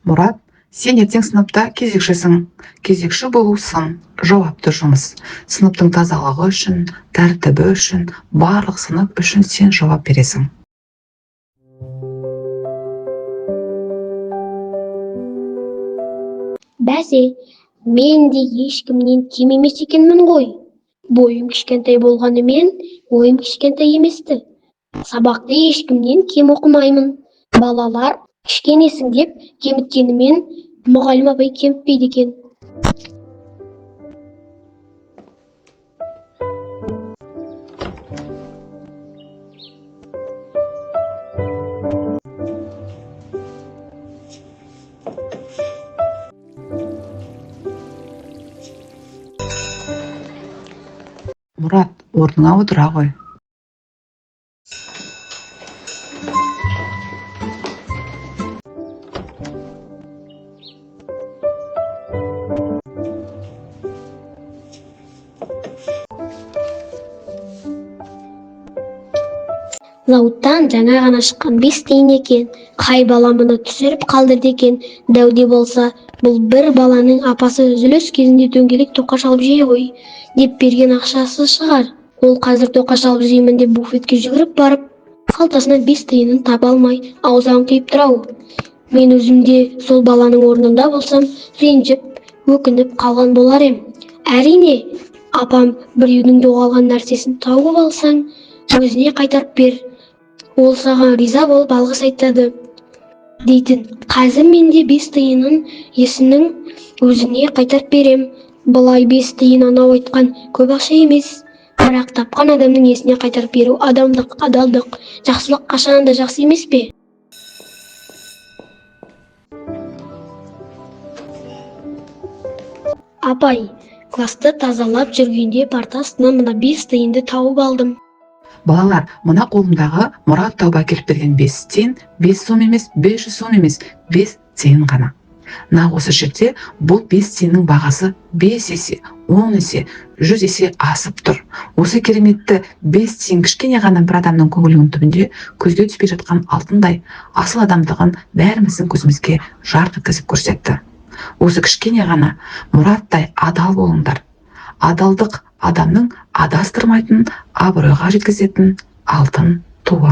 Мұрат, сен ертең сыныпта кезекшісің. Кезекші болу сын, жауапты жұмыс. Сыныптың тазалығы үшін, тәртібі үшін, барлық сынып үшін сен жауап бересің. Бәсе, мен де ешкімнен кем емес екенмін ғой. Бойым кішкентай болғанымен, ойым кішкентай еместі. Сабақты ешкімнен кем оқымаймын. Балалар кішкенесің деп кеміткенімен мұғалім апай кемітпейді екен. Мұрат, орныңа отыра ғой. Зауыттан жаңа ғана шыққан 5 тиын екен. Қай бала мұны түсіріп қалдырды екен. Дәуде болса, бұл бір баланың апасы үзіліс кезінде дөңгелек тоқаш алып жей ғой деп берген ақшасы шығар. Ол қазір тоқаш алып жеймін деп буфетке жүгіріп барып, қалтасынан 5 тиынын таба алмай, аузын қиып тұр-ау. Мен өзімде сол баланың орнында болсам, ренжіп, өкініп қалған болар ем. Әрине, апам біреудің жоғалған нәрсесін тауып алсаң, өзіне қайтарып бер. Ол саған риза болып алғыс айтады дейтін. Қазір менде 5 тиынын есінің өзіне қайтарып берем. Бұлай 5 тиын анау айтқан көп ақша емес. Бірақ тапқан адамның есіне қайтарып беру адамдық, адалдық, жақсылық қашанда жақсы емес пе? Апай, класты тазалап жүргенде парта астынан мына 5 тиынды тауып алдым. Балалар, мына қолымдағы Мұрат тауып әкеліп берген 5 тиын 5 сом емес, 500 сом емес, 5 тиын ғана. Нақ осы жерде бұл 5 тиынның бағасы 5 есе, 10 есе, 100 есе асып тұр. Осы кереметті 5 тиын кішкене ғана бір адамның көңілінің түбінде көзге түспей жатқан алтындай асыл адамдығын бәріміздің көзімізге жарқ еткізіп көрсетті. Осы кішкене ғана Мұраттай адал болыңдар. Адалдық адамның адастырмайтын, абыройға жеткізетін алтын туы.